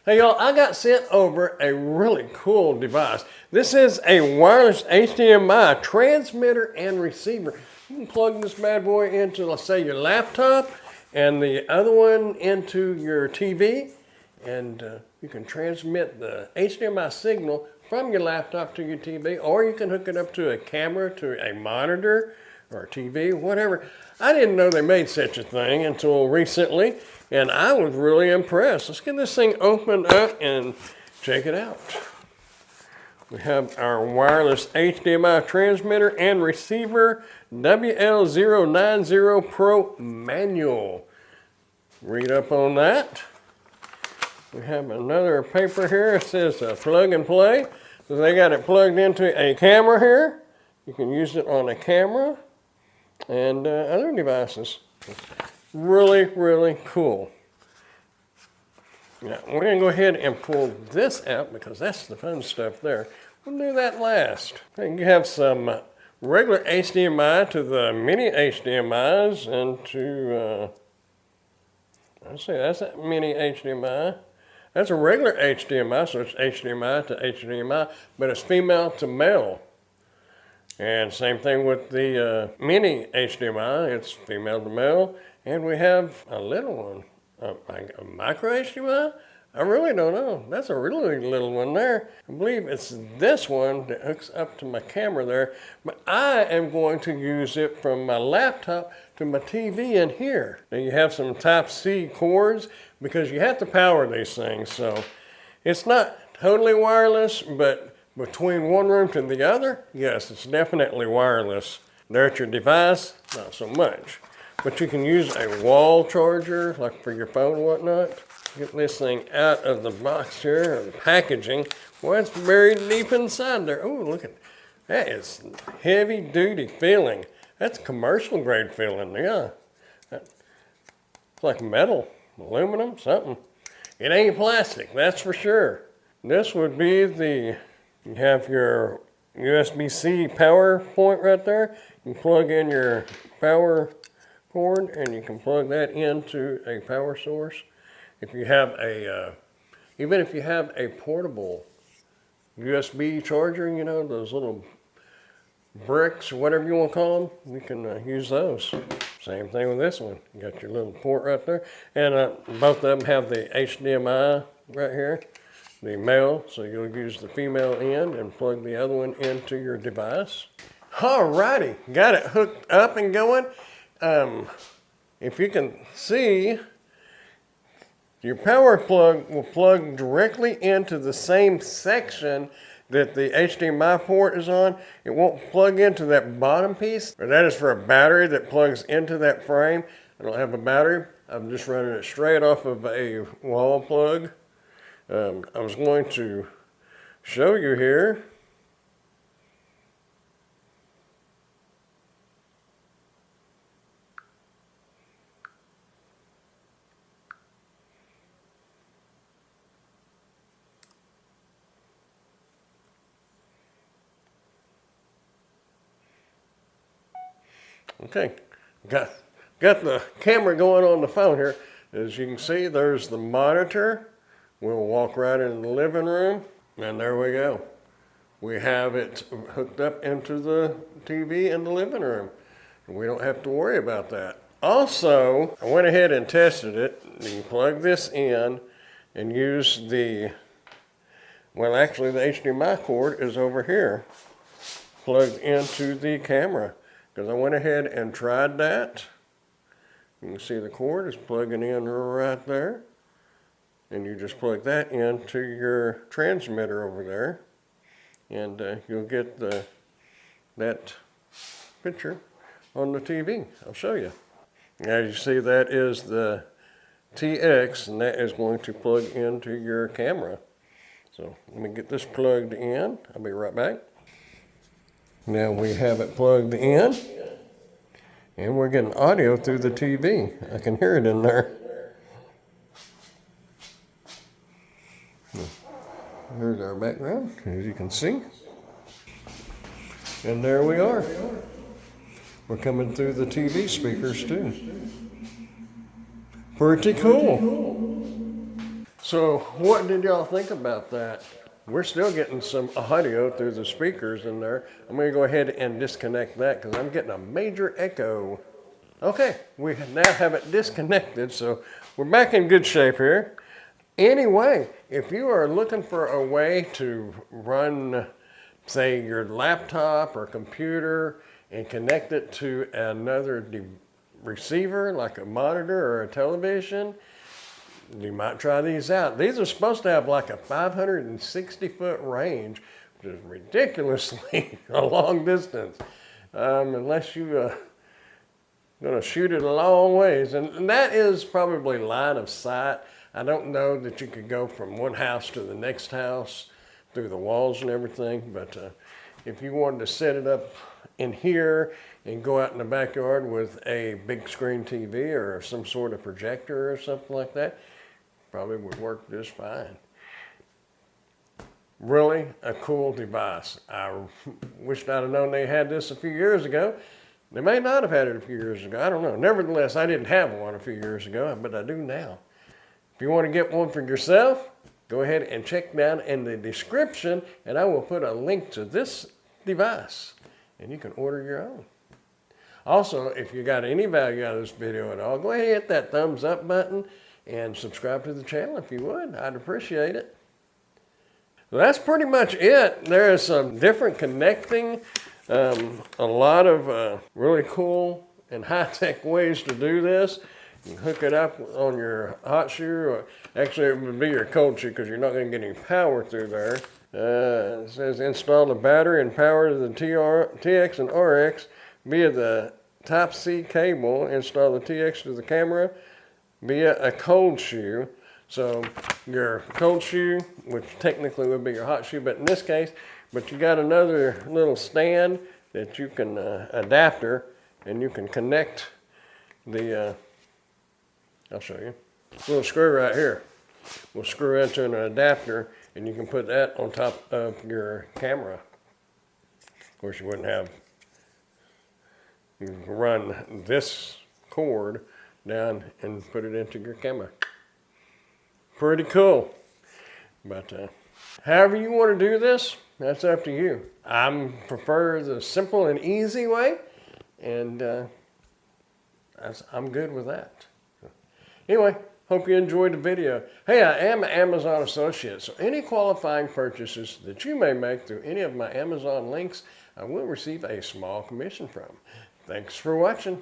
Hey y'all, I got sent over a really cool device. This is a wireless HDMI transmitter and receiver. You can plug this bad boy into, let's say, your laptop and the other one into your TV, and you can transmit the HDMI signal from your laptop to your TV, or you can hook it up to a camera, to a monitor, or a TV, whatever. I didn't know they made such a thing until recently, and I was really impressed. Let's get this thing opened up and check it out. We have our wireless HDMI transmitter and receiver, WL090 Pro manual. Read up on that. We have another paper here. It says plug and play. So they got it plugged into a camera here. You can use it on a camera and other devices. Really, really cool. Now, we're going to go ahead and pull this out because that's the fun stuff there. We'll do that last. You have some regular HDMI to the mini HDMIs and to, let's see, that's that mini HDMI. That's a regular HDMI, so it's HDMI to HDMI, but it's female to male. And same thing with the mini HDMI, it's female to male. And we have a little one, a micro HDMI? I really don't know. That's a really little one there. I believe it's this one that hooks up to my camera there. But I am going to use it from my laptop to my TV in here. Now you have some Type-C cords because you have to power these things. So it's not totally wireless, but between one room to the other, yes, it's definitely wireless. There at your device, not so much. But you can use a wall charger, like for your phone and whatnot. Get this thing out of the box here, or the packaging. Well, it's buried deep inside there. Oh, look at that. Is heavy duty feeling. That's commercial grade feeling, yeah. It's like metal, aluminum, something. It ain't plastic, that's for sure. This would be you have your USB-C power point right there. You can plug in your power cord and you can plug that into a power source. If you have even if you have a portable USB charger, you know, those little bricks or whatever you want to call them, you can use those. Same thing with this one. You got your little port right there. And both of them have the HDMI right here, the male, so you'll use the female end and plug the other one into your device. Alrighty, got it hooked up and going. If you can see, your power plug will plug directly into the same section that the HDMI port is on. It won't plug into that bottom piece. That is for a battery that plugs into that frame. I don't have a battery. I'm just running it straight off of a wall plug. I was going to show you here. Okay, got the camera going on the phone here. As you can see, there's the monitor. We'll walk right into the living room, and there we go. We have it hooked up into the TV in the living room. We don't have to worry about that. Also, I went ahead and tested it. You can plug this in and use well, actually the HDMI cord is over here, plugged into the camera. Because I went ahead and tried that. You can see the cord is plugging in right there. And you just plug that into your transmitter over there. And you'll get that picture on the TV. I'll show you. As you see, that is the TX, and that is going to plug into your camera. So let me get this plugged in. I'll be right back. Now we have it plugged in, and we're getting audio through the TV. I can hear it in there. Here's our background, as you can see. And there we are. We're coming through the TV speakers too. Pretty cool. So what did y'all think about that? We're still getting some audio through the speakers in there. I'm going to go ahead and disconnect that because I'm getting a major echo. Okay, we now have it disconnected, so we're back in good shape here. Anyway, if you are looking for a way to run, say, your laptop or computer and connect it to another receiver, like a monitor or a television, you might try these out. These are supposed to have like a 560-foot range, which is ridiculously a long distance, unless you going to shoot it a long ways. And that is probably line of sight. I don't know that you could go from one house to the next house through the walls and everything, but if you wanted to set it up in here and go out in the backyard with a big screen TV or some sort of projector or something like that, probably would work just fine. Really a cool device. I wished I'd have known they had this a few years ago. They may not have had it a few years ago. I don't know. Nevertheless, I didn't have one a few years ago, but I do now. If you want to get one for yourself, go ahead and check down in the description, and I will put a link to this device, and you can order your own. Also, if you got any value out of this video at all, go ahead and hit that thumbs up button and subscribe to the channel if you would. I'd appreciate it. Well, that's pretty much it. There is some different connecting, a lot of really cool and high-tech ways to do this. You can hook it up on your hot shoe, or actually it would be your cold shoe because you're not going to get any power through there. It says install the battery and power to the TX and RX via the Type-C cable. Install the TX to the camera via a cold shoe. So your cold shoe, which technically would be your hot shoe, but in this case, but you got another little stand that you can, adapter, and you can connect the, I'll show you. Little screw right here. We'll screw into an adapter, and you can put that on top of your camera. Of course, you wouldn't have, you can run this cord down and put it into your camera. Pretty cool. But however you want to do this, that's up to you. I prefer the simple and easy way, and I'm good with that. Anyway, hope you enjoyed the video. Hey, I am an Amazon associate, so any qualifying purchases that you may make through any of my Amazon links, I will receive a small commission from. Thanks for watching.